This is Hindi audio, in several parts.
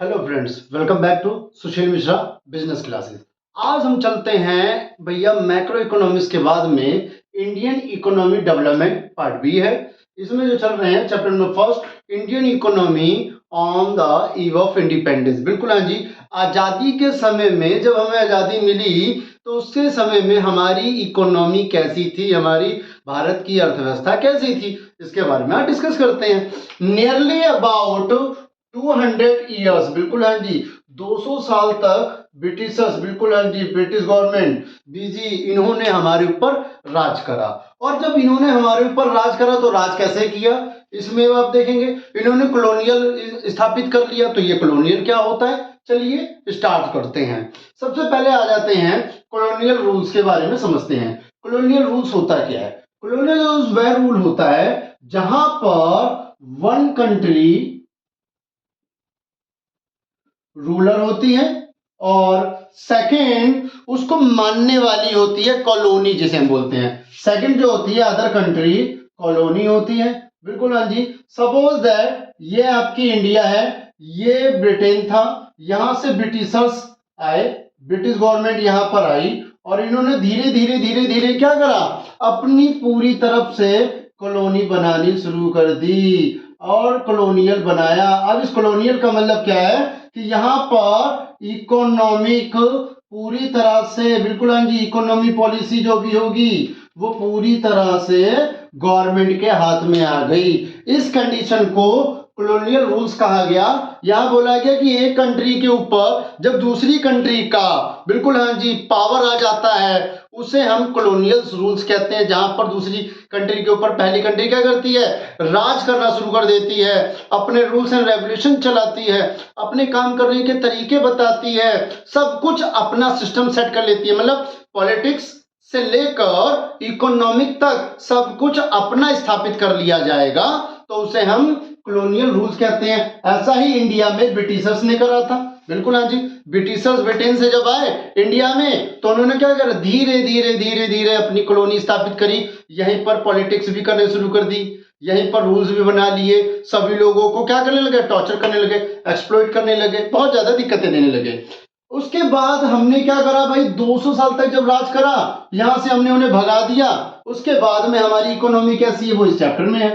Hello friends, welcome back to Sushil Mishra business classes. आज हम चलते हैं भैया मैक्रो इकोनॉमिक्स के बाद में Indian economy development part B है। इसमें जो चल रहे हैं chapter number first, Indian economy on the eve of independence. बिल्कुल हाँ जी, आज़ादी के समय में जब हमें आज़ादी मिली तो उसके समय में हमारी इकोनॉमी कैसी थी, हमारी भारत की अर्थव्यवस्था कैसी थी, इसके बारे में आज डिस्कस करते हैं। नियरली अबाउट 200 ईयर्स, बिल्कुल हाँ जी, 200 साल तक ब्रिटिशर्स, बिल्कुल हाँ जी, ब्रिटिश गवर्नमेंट बीजी, इन्होंने हमारे ऊपर राज करा। और जब इन्होंने हमारे ऊपर राज करा तो राज कैसे किया, इसमें आप देखेंगे इन्होंने कॉलोनियल स्थापित कर लिया। तो ये कॉलोनियल क्या होता है, चलिए स्टार्ट करते हैं। सबसे पहले आ जाते हैं कॉलोनियल रूल्स के बारे में समझते हैं। कॉलोनियल रूल्स होता क्या है? कॉलोनियल रूल्स वह रूल होता है जहां पर वन कंट्री रूलर होती है और सेकंड उसको मानने वाली होती है कॉलोनी, जिसे हम बोलते हैं। सेकंड जो होती है अदर कंट्री, कॉलोनी होती है। बिल्कुल हाँ जी, सपोज दैट ये आपकी इंडिया है, ये ब्रिटेन था, यहां से ब्रिटिशर्स आए, ब्रिटिश गवर्नमेंट यहां पर आई और इन्होंने धीरे धीरे धीरे धीरे क्या करा, अपनी पूरी तरफ से कॉलोनी बनानी शुरू कर दी और कॉलोनियल बनाया। अब इस कॉलोनियल का मतलब क्या है कि यहाँ पर इकोनॉमिक पूरी तरह से, बिल्कुल हाँ जी, इकोनॉमी पॉलिसी जो भी होगी वो पूरी तरह से गवर्नमेंट के हाथ में आ गई। इस कंडीशन को कॉलोनियल रूल्स कहा गया। यहां बोला गया कि एक कंट्री के ऊपर जब दूसरी कंट्री का, बिल्कुल हाँ जी, पावर आ जाता है उसे हम कॉलोनियल रूल्स कहते हैं। जहां पर दूसरी कंट्री के ऊपर पहली कंट्री क्या करती है, राज करना शुरू कर देती है, अपने रूल्स एंड रेगुलेशन चलाती है, अपने काम करने के तरीके बताती है, सब कुछ अपना सिस्टम सेट कर लेती है। मतलब पॉलिटिक्स से लेकर इकोनॉमिक तक सब कुछ अपना स्थापित कर लिया जाएगा तो उसे हम कॉलोनियल रूल्स कहते हैं। ऐसा ही इंडिया में ब्रिटिशर्स ने करा था। बिल्कुल हाँ जी, ब्रिटिशर्स ब्रिटेन से जब आए इंडिया में तो उन्होंने क्या करा, धीरे धीरे धीरे धीरे अपनी कॉलोनी स्थापित करी, यहीं पर पॉलिटिक्स भी करने शुरू कर दी, यहीं पर रूल्स भी बना लिए, सभी लोगों को क्या करने लगे, टॉर्चर करने लगे, एक्सप्लॉइट करने लगे, बहुत ज्यादा दिक्कतें देने लगे। उसके बाद हमने क्या करा भाई, 200 साल तक जब राज करा, यहां से हमने उन्हें भगा दिया। उसके बाद में हमारी इकोनॉमी कैसी है वो इस चैप्टर में है।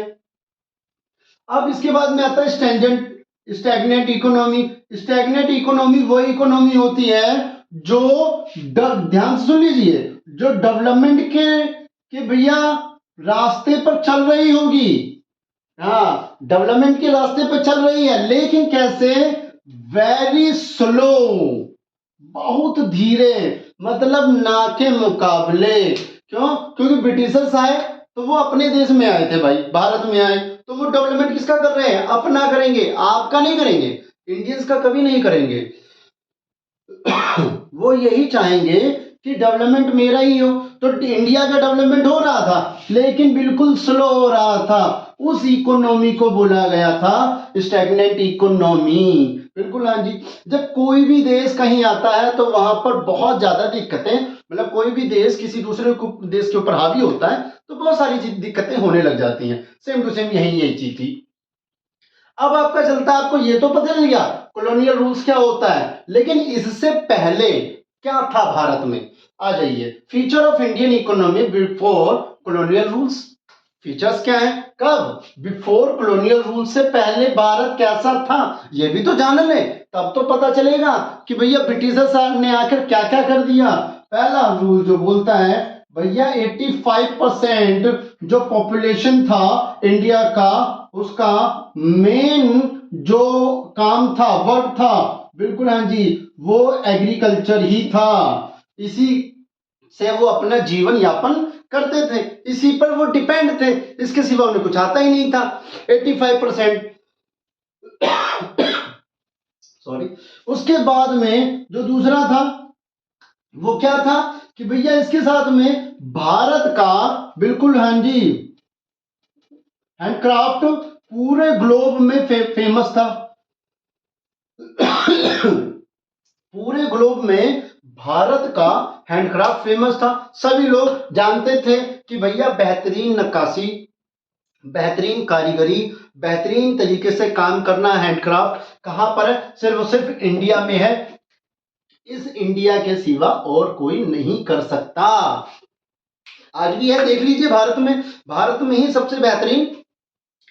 अब इसके बाद में आता है स्टैग्नेंट इकोनॉमी। स्टैग्नेंट इकोनॉमी वो इकोनॉमी होती है जो, ध्यान से सुन लीजिए, जो डेवलपमेंट के भैया रास्ते पर चल रही होगी। हाँ, डेवलपमेंट के रास्ते पर चल रही है, लेकिन कैसे, वेरी स्लो, बहुत धीरे, मतलब ना के मुकाबले। क्यों? क्योंकि ब्रिटिशर्स आए तो वो अपने देश में आए थे भाई, भारत में आए तो वो डेवलपमेंट किसका कर रहे हैं, अपना करेंगे, आपका नहीं करेंगे, इंडियंस का कभी नहीं करेंगे। वो यही चाहेंगे कि डेवलपमेंट मेरा ही हो। तो इंडिया का डेवलपमेंट हो रहा था लेकिन बिल्कुल स्लो हो रहा था, उस इकोनॉमी को बोला गया था स्टैग्नेंट इकोनॉमी। बिल्कुल हाँ जी, जब कोई भी देश कहीं आता है तो वहां पर बहुत ज्यादा दिक्कतें, मतलब कोई भी देश किसी दूसरे देश के ऊपर हावी होता है तो बहुत सारी दिक्कतें होने लग जाती हैं। सेम टू सेम यही चीज थी। अब आपका चलता है, आपको ये तो पता चल गया कॉलोनियल रूल्स क्या होता है, लेकिन इससे पहले क्या था भारत में। आ जाइए, feature of Indian economy before colonial rules. Features क्या है, कब, बिफोर कॉलोनियल रूल से पहले भारत कैसा था ये भी तो जान ले, तब तो पता चलेगा कि भैया ब्रिटिशर्स ने आकर क्या क्या कर दिया। पहला रूल जो बोलता है भैया 85% जो पॉपुलेशन था इंडिया का, उसका मेन जो काम था, वर्क था, बिल्कुल हाँ जी, वो एग्रीकल्चर ही था। इसी से वो अपना जीवन यापन करते थे, इसी पर वो डिपेंड थे, इसके सिवा उन्हें कुछ आता ही नहीं था। 85%, सॉरी। उसके बाद में जो दूसरा था वो क्या था कि भैया इसके साथ में भारत का, बिल्कुल हाँ जी, हैंडक्राफ्ट पूरे ग्लोब में फेमस था। पूरे ग्लोब में भारत का हैंडक्राफ्ट फेमस था, सभी लोग जानते थे कि भैया बेहतरीन नक्काशी बेहतरीन कारीगरी, बेहतरीन तरीके से काम करना, हैंडक्राफ्ट कहाँ पर है? सिर्फ और सिर्फ इंडिया में है। इस इंडिया के सिवा और कोई नहीं कर सकता। आज भी है, देख लीजिए, भारत में ही सबसे बेहतरीन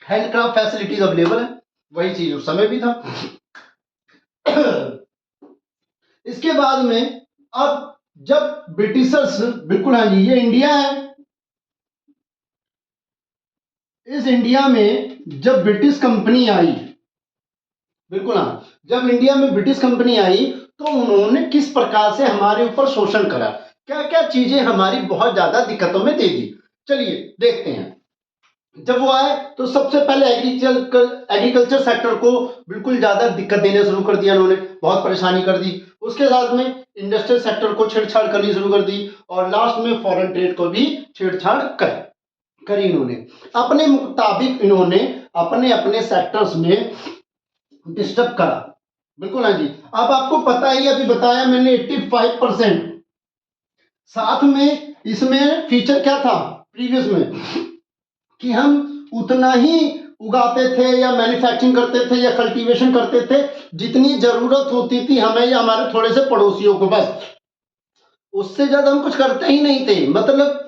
हैंडक्राफ्ट फैसिलिटीज अवेलेबल है। वही चीज उस समय भी था। इसके बाद में अब जब ब्रिटिशर्स, बिल्कुल हाँ जी, ये इंडिया है। इस इंडिया में जब ब्रिटिश कंपनी आई, बिल्कुल हाँ, जब इंडिया में ब्रिटिश कंपनी आई तो उन्होंने किस प्रकार से हमारे ऊपर शोषण करा, क्या क्या चीजें हमारी बहुत ज्यादा दिक्कतों में दे दी। चलिए देखते हैं। जब वो आए तो सबसे पहले एग्रीकल्चर सेक्टर को बिल्कुल ज्यादा दिक्कत देने शुरू कर दिया उन्होंने, बहुत परेशानी कर दी। उसके साथ में इंडस्ट्रियल सेक्टर को छेड़छाड़ करनी शुरू कर दी और लास्ट में फॉरेन ट्रेड को भी छेड़छाड़ करी इन्होंने। अपने मुताबिक इन्होंने अपने अपने सेक्टर्स में डिस्टर्ब करा। बिल्कुल हाँ जी। अब आपको पता ही, अभी बताया मैंने 85%। साथ में इसमें फीचर क्या था प्रीवियस में, कि हम उतना ही उगाते थे या मैन्युफैक्चरिंग करते थे या कल्टीवेशन करते थे जितनी जरूरत होती थी हमें या हमारे थोड़े से पड़ोसियों को, बस उससे ज्यादा हम कुछ करते ही नहीं थे। मतलब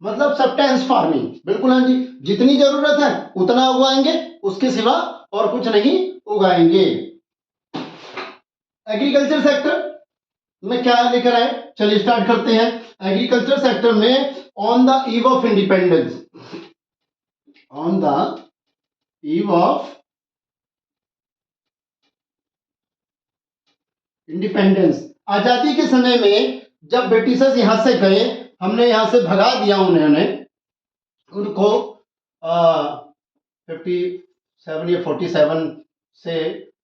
सब्सटेंस फार्मिंग, बिल्कुल हाँ जी, जितनी जरूरत है उतना उगाएंगे, उसके सिवा और कुछ नहीं उगाएंगे। एग्रीकल्चर सेक्टर में क्या लेकर आए, चलिए स्टार्ट करते हैं। एग्रीकल्चर सेक्टर में on the eve of independence, on the eve of independence, आजादी के समय में जब ब्रिटिशर्स यहां से गए, हमने यहां से भगा दिया उन्होंने, उनको 57 या 47 से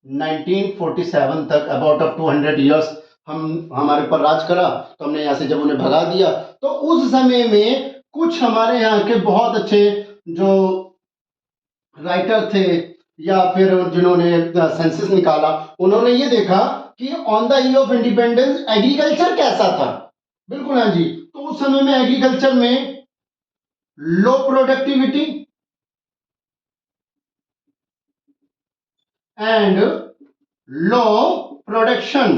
1947 तक अबाउट ऑफ 200 ईयर्स हमारे ऊपर राज करा। तो हमने यहाँ से जब उन्हें भगा दिया तो उस समय में कुछ हमारे यहाँ के बहुत अच्छे जो राइटर थे या फिर जिन्होंने सेंसस निकाला, उन्होंने ये देखा कि on the year of independence agriculture कैसा था। बिल्कुल हाँ जी। तो उस समय में एग्रीकल्चर में लो productivity and low production,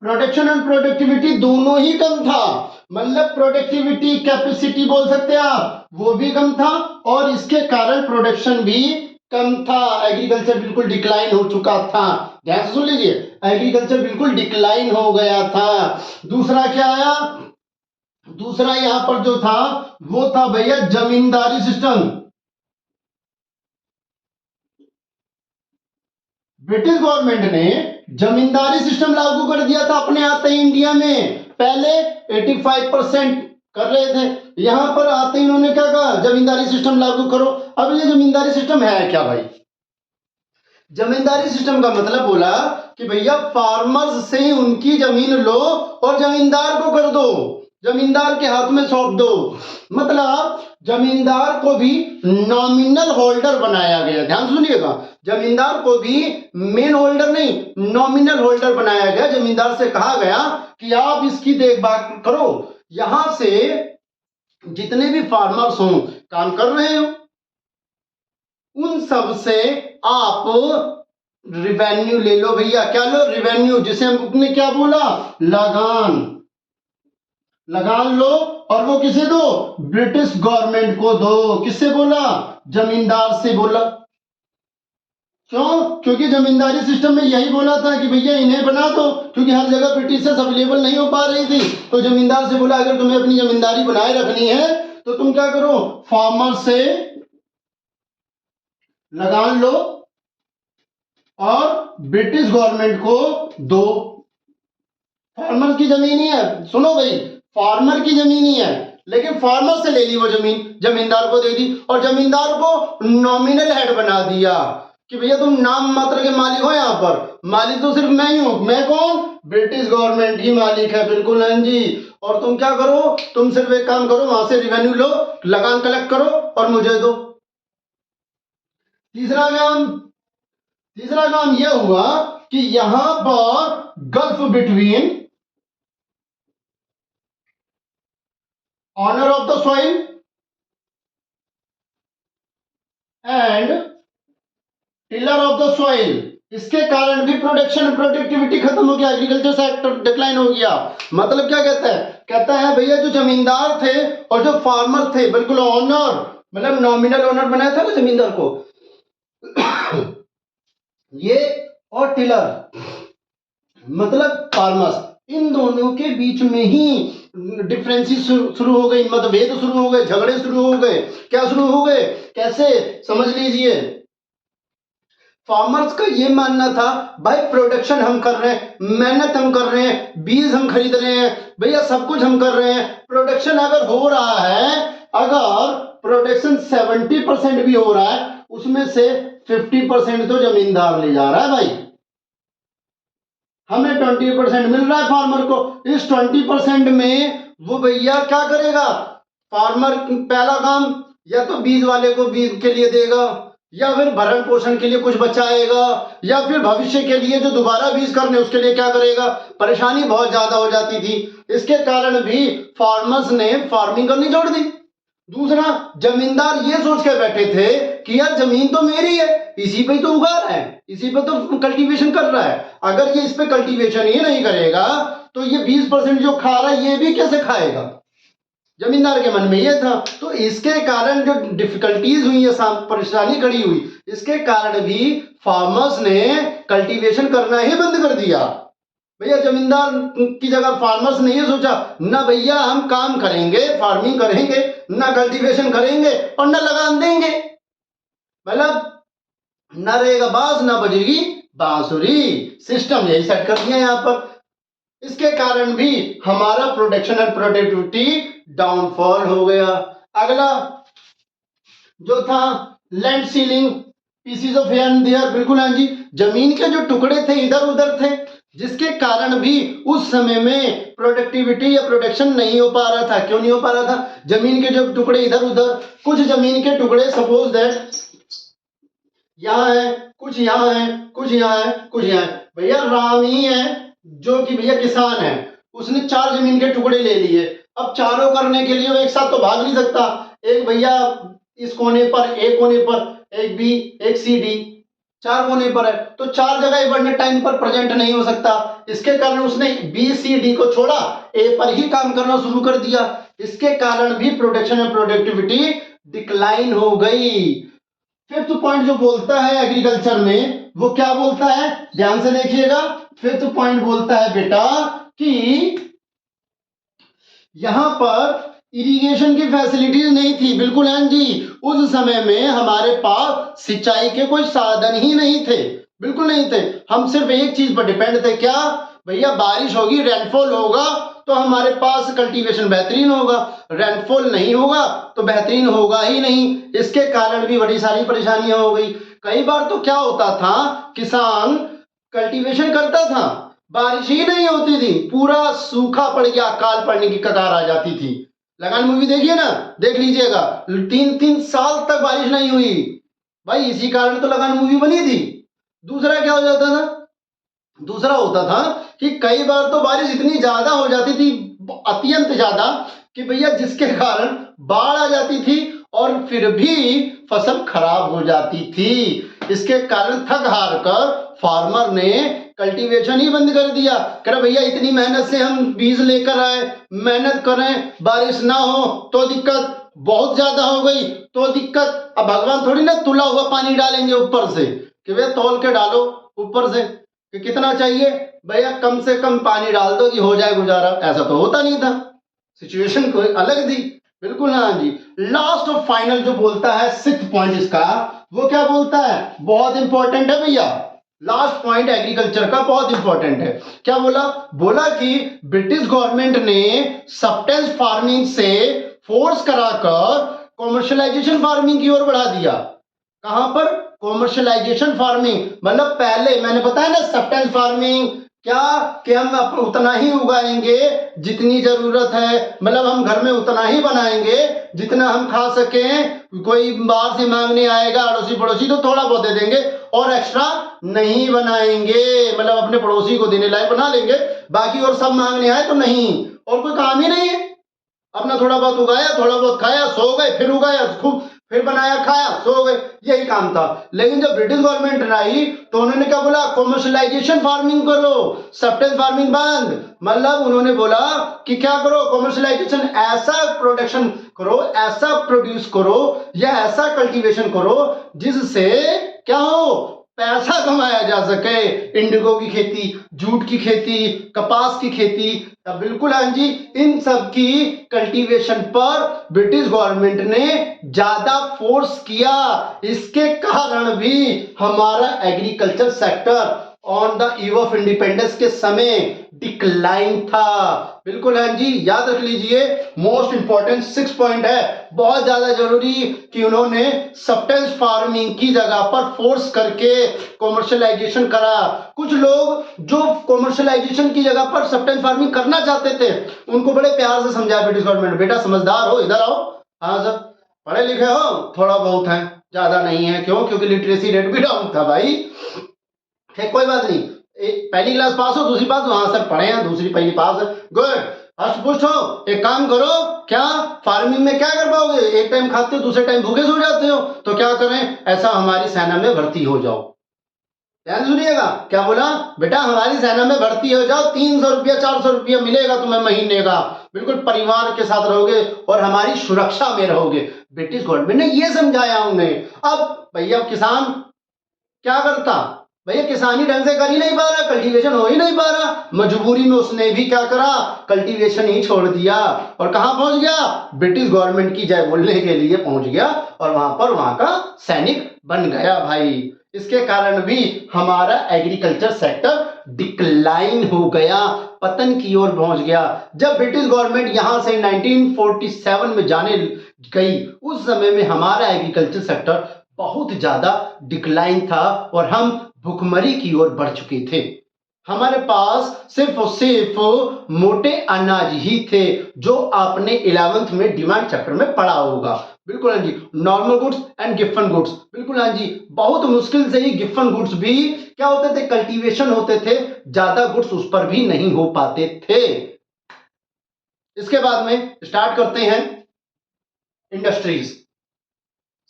production and productivity दोनों ही कम था। मतलब प्रोडक्टिविटी कैपेसिटी बोल सकते हैं आप, वो भी कम था और इसके कारण प्रोडक्शन भी कम था। एग्रीकल्चर बिल्कुल डिक्लाइन हो चुका था। ध्यान से सुन लीजिए, एग्रीकल्चर बिल्कुल डिक्लाइन हो गया था। दूसरा क्या आया, दूसरा यहां पर जो था वो था भैया जमींदारी सिस्टम। ब्रिटिश गवर्नमेंट ने जमींदारी सिस्टम लागू कर दिया था अपने आते ही इंडिया में। पहले 85% कर रहे थे, यहां पर आते ही इन्होंने क्या कहा, जमींदारी सिस्टम लागू करो। अब ये जमींदारी सिस्टम है क्या भाई? जमींदारी सिस्टम का मतलब बोला कि भैया फार्मर्स से उनकी जमीन लो और जमींदार को कर दो, जमींदार के हाथ में सौंप दो। मतलब जमींदार को भी नॉमिनल होल्डर बनाया गया। ध्यान सुनिएगा, जमींदार को भी मेन होल्डर नहीं, नॉमिनल होल्डर बनाया गया। जमींदार से कहा गया कि आप इसकी देखभाल करो, यहां से जितने भी फार्मर्स हों काम कर रहे हो उन सब से आप रिवेन्यू ले लो भैया। क्या लो? रिवेन्यू, जिसे हमने क्या बोला, लगान। लगान लो और वो किसे दो? ब्रिटिश गवर्नमेंट को दो। किससे बोला? जमींदार से बोला। क्यों? क्योंकि जमींदारी सिस्टम में यही बोला था कि भैया इन्हें बना दो, क्योंकि हर जगह ब्रिटिशर्स अवेलेबल नहीं हो पा रही थी। तो जमींदार से बोला अगर तुम्हें अपनी जमींदारी बनाए रखनी है तो तुम क्या करो, फार्मर से लगान लो और ब्रिटिश गवर्नमेंट को दो। फार्मर की जमीन ही है, सुनो भाई, फार्मर की जमीन ही है, लेकिन फार्मर से ले ली वो जमीन, जमींदार को दे दी और जमींदार को नॉमिनल हेड बना दिया कि भैया तुम नाम मात्र के मालिक हो, यहां पर मालिक तो सिर्फ मैं ही हूं। मैं कौन? ब्रिटिश गवर्नमेंट ही मालिक है। बिल्कुल हाँ जी। और तुम क्या करो, तुम सिर्फ एक काम करो, वहां से रिवेन्यू लो, लगान कलेक्ट करो और मुझे दो। तीसरा काम यह हुआ कि यहां पर gulf between owner of the soil and tiller of the soil, इसके कारण भी प्रोडक्शन प्रोडक्टिविटी खत्म हो गया, एग्रीकल्चर सेक्टर डिक्लाइन हो गया। मतलब क्या कहता है, कहता है भैया जो जमींदार थे और जो फार्मर थे, बिल्कुल ऑनर, मतलब नॉमिनल ओनर बनाया था ना जमींदार को ये, और टिलर मतलब फार्मर्स, इन दोनों के बीच में ही डिफरेंसेस शुरू हो गई, मतभेद शुरू हो गए, झगड़े शुरू हो गए। क्या शुरू हो गए, कैसे, समझ लीजिए। फार्मर्स का ये मानना था भाई प्रोडक्शन हम कर रहे हैं, मेहनत हम कर रहे हैं, बीज हम खरीद रहे हैं, भैया सब कुछ हम कर रहे हैं, प्रोडक्शन अगर हो रहा है, अगर प्रोडक्शन 70% भी हो रहा है, उसमें से 50% तो जमींदार ले जा रहा है भाई, हमें 20% मिल रहा है फार्मर को। इस 20% में वो भैया क्या करेगा, फार्मर पहला काम या तो बीज वाले को बीज के लिए देगा, या फिर भरण पोषण के लिए कुछ बचाएगा, या फिर भविष्य के लिए जो दोबारा बीज करने उसके लिए क्या करेगा। परेशानी बहुत ज्यादा हो जाती थी, इसके कारण भी फार्मर्स ने फार्मिंग करनी छोड़ दी। दूसरा, जमींदार ये सोच के बैठे थे कि यार जमीन तो मेरी है, इसी पे तो उगा रहा है, इसी पे तो कल्टीवेशन कर रहा है, अगर ये इस पे कल्टीवेशन ही नहीं करेगा तो ये 20% जो खा रहा है ये भी कैसे खाएगा, जमींदार के मन में ये था। तो इसके कारण जो डिफिकल्टीज हुई है, परेशानी खड़ी हुई, इसके कारण भी फार्मर्स ने कल्टीवेशन करना ही बंद कर दिया। भैया जमींदार की जगह फार्मर्स ने ये सोचा ना भैया हम काम करेंगे, फार्मिंग करेंगे, ना कल्टीवेशन करेंगे और ना लगान देंगे, मतलब ना रहेगा बांस ना बजेगी बांसुरी, सिस्टम यही सेट कर दिया यहाँ पर। इसके कारण भी हमारा प्रोडक्शन एंड प्रोडक्टिविटी डाउनफॉल हो गया। अगला जो था land ceiling, pieces of here and there, बिल्कुल हाँ जी, जमीन के जो टुकड़े थे इधर उधर थे, जिसके कारण भी उस समय में प्रोडक्टिविटी या प्रोडक्शन नहीं हो पा रहा था। क्यों नहीं हो पा रहा था, जमीन के जो टुकड़े इधर उधर, कुछ जमीन के टुकड़े सपोज दैट यहाँ है, कुछ यहाँ है, कुछ यहाँ है, कुछ यहाँ है। भैया राम ही है जो कि भैया किसान है, उसने 4 जमीन के टुकड़े ले लिए, अब चारों करने के लिए वो एक साथ तो भाग नहीं सकता, एक भैया इस कोने पर, एक कोने पर, एक बी, एक सी, डी, 4 कोने पर है, तो 4 जगह इवन टाइम पर प्रेजेंट नहीं हो सकता। इसके कारण उसने बी सी डी को छोड़ा, ए पर ही काम करना शुरू कर दिया। इसके कारण भी प्रोडक्शन और प्रोडक्टिविटी डिक्लाइन हो गई। फिफ्थ पॉइंट जो बोलता है एग्रीकल्चर में, वो क्या बोलता है, ध्यान से देखिएगा। फिफ्थ पॉइंट बोलता है बेटा कि यहां पर इरिगेशन की फैसिलिटीज नहीं थी, बिल्कुल हाँ जी, उस समय में हमारे पास सिंचाई के कोई साधन ही नहीं थे, बिल्कुल नहीं थे। हम सिर्फ एक चीज पर डिपेंड थे, क्या भैया, बारिश होगी, रेनफॉल होगा तो हमारे पास कल्टीवेशन बेहतरीन होगा, रेनफॉल नहीं होगा तो बेहतरीन होगा ही नहीं। इसके कारण भी बड़ी सारी परेशानियां हो गई। कई बार तो क्या होता था, किसान कल्टीवेशन करता था, बारिश ही नहीं होती थी, पूरा सूखा पड़ गया, अकाल पड़ने की कगार आ जाती थी। लगान मूवी देखिए ना, देख लीजिएगा, 3-3 साल तक बारिश नहीं हुई भाई, इसी कारण तो लगान मूवी बनी थी। दूसरा क्या हो जाता था, दूसरा होता था कि कई बार तो बारिश इतनी ज्यादा हो जाती थी, अत्यंत ज्यादा, कि भैया जिसके कारण बाढ़ आ जाती थी और फिर भी फसल खराब हो जाती थी। इसके कारण थक हार कर फार्मर ने कल्टीवेशन ही बंद कर दिया। कह रहा भैया इतनी मेहनत से हम बीज लेकर आए, मेहनत करें, बारिश ना हो तो दिक्कत, बहुत ज्यादा हो गई तो दिक्कत। अब भगवान थोड़ी ना तुला हुआ पानी डालेंगे ऊपर से कि भैया तौल के डालो ऊपर से कि कितना चाहिए, भैया कम से कम पानी डाल दो कि हो जाए गुजारा, ऐसा तो होता नहीं था, सिचुएशन कोई अलग थी, बिल्कुल हाँ जी। लास्ट और फाइनल जो बोलता है 6th पॉइंट इसका, वो क्या बोलता है, बहुत इंपॉर्टेंट है भैया, लास्ट पॉइंट एग्रीकल्चर का बहुत इंपॉर्टेंट है। क्या बोला, बोला कि ब्रिटिश गवर्नमेंट ने सब्सटेंस फार्मिंग से फोर्स कराकर कॉमर्शलाइजेशन फार्मिंग की ओर बढ़ा दिया। कहां पर, कॉमर्शलाइजेशन फार्मिंग, मतलब पहले मैंने बताया ना सब्सटेंस फार्मिंग क्या, कि हम उतना ही उगाएंगे जितनी जरूरत है, मतलब हम घर में उतना ही बनाएंगे जितना हम खा सकें, कोई बाहर से मांगने आएगा अड़ोसी पड़ोसी तो थोड़ा बहुत दे देंगे और एक्स्ट्रा नहीं बनाएंगे, मतलब अपने पड़ोसी को देने लायक बना लेंगे, बाकी और सब मांगने आए तो नहीं, और कोई काम ही नहीं है। अपना थोड़ा बहुत उगाया, थोड़ा बहुत खाया, सो गए, फिर उगाया खूब, फिर बनाया, खाया, सो गए, यही काम था। लेकिन जब ब्रिटिश गवर्नमेंट आई तो उन्होंने क्या बोला, कॉमर्शलाइजेशन फार्मिंग करो, सब्सटेंस फार्मिंग बंद। मतलब उन्होंने बोला कि क्या करो, कॉमर्शलाइजेशन, ऐसा प्रोडक्शन करो, ऐसा प्रोड्यूस करो या ऐसा कल्टीवेशन करो जिससे क्या हो, पैसा कमाया जा सके। इंडिगो की खेती, जूट की खेती, कपास की खेती, तब बिल्कुल हाँ जी, इन सब की कल्टीवेशन पर ब्रिटिश गवर्नमेंट ने ज्यादा फोर्स किया। इसके कारण भी हमारा agriculture sector on the eve of independence के समय डिक्लाइन था। बिल्कुल हाँ जी, याद रख लीजिए, मोस्ट इंपॉर्टेंट 6 पॉइंट है, बहुत ज्यादा जरूरी, कि उन्होंने सब्सटेंस फार्मिंग की जगह पर फोर्स करके कॉमर्शलाइजेशन करा। कुछ लोग जो कॉमर्शलाइजेशन की जगह पर सब्सटेंस फार्मिंग करना चाहते थे, उनको बड़े प्यार से समझाया ब्रिटिश गवर्नमेंट, बेटा समझदार हो, इधर आओ, हाँ सर, पढ़े लिखे हो, थोड़ा बहुत है, ज्यादा नहीं है। क्यों? क्योंकि लिटरेसी रेट भी डाउन था भाई। कोई बात नहीं, पहली क्लास पास हो, दूसरी पास, वहां सर पढ़े हैं, दूसरी पहली पास है, गुड। फर्स्ट पुष्ट हो, एक काम करो, क्या फार्मिंग में क्या कर पाओगे, एक टाइम खाते हो, दूसरे टाइम भूखे सो जाते हो, तो क्या करें, ऐसा हमारी सेना में भर्ती हो जाओ। ध्यान सुनिएगा, क्या बोला, बेटा हमारी सेना में भर्ती हो जाओ, 300 रुपया 400 रुपया मिलेगा तुम्हें महीने का, बिल्कुल परिवार के साथ रहोगे और हमारी सुरक्षा में रहोगे। ब्रिटिश गवर्नमेंट ने ये समझाया उन्हें। अब भैया किसान क्या करता, भैया किसानी ढंग से कर ही नहीं पा रहा, कल्टीवेशन हो ही नहीं पा रहा, मजबूरी में उसने भी क्या करा, कल्टीवेशन ही छोड़ दिया और कहां पहुंच गया, ब्रिटिश गवर्नमेंट की जय बोलने के लिए पहुंच गया और वहां पर वहां का सैनिक बन गया भाई। इसके कारण भी हमारा एग्रीकल्चर सेक्टर डिक्लाइन हो गया, पतन की ओर पहुंच गया। जब ब्रिटिश गवर्नमेंट यहां से 1947 में जाने गई, उस समय में हमारा एग्रीकल्चर सेक्टर बहुत ज्यादा डिक्लाइन था और हम भुखमरी की ओर बढ़ चुके थे। हमारे पास सिर्फ और सिर्फ मोटे अनाज ही थे, जो आपने 11th में डिमांड चैप्टर में पढ़ा होगा। बिल्कुल हाँ जी, normal goods and Giffen goods, बिल्कुल हाँ जी, बहुत मुश्किल से ही गिफन गुड्स भी क्या होते थे, कल्टीवेशन होते थे, ज्यादा गुड्स उस पर भी नहीं हो पाते थे। इसके बाद में स्टार्ट करते हैं इंडस्ट्रीज।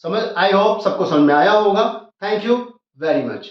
समझ, आई होप सबको समझ में आया होगा। Thank you very much.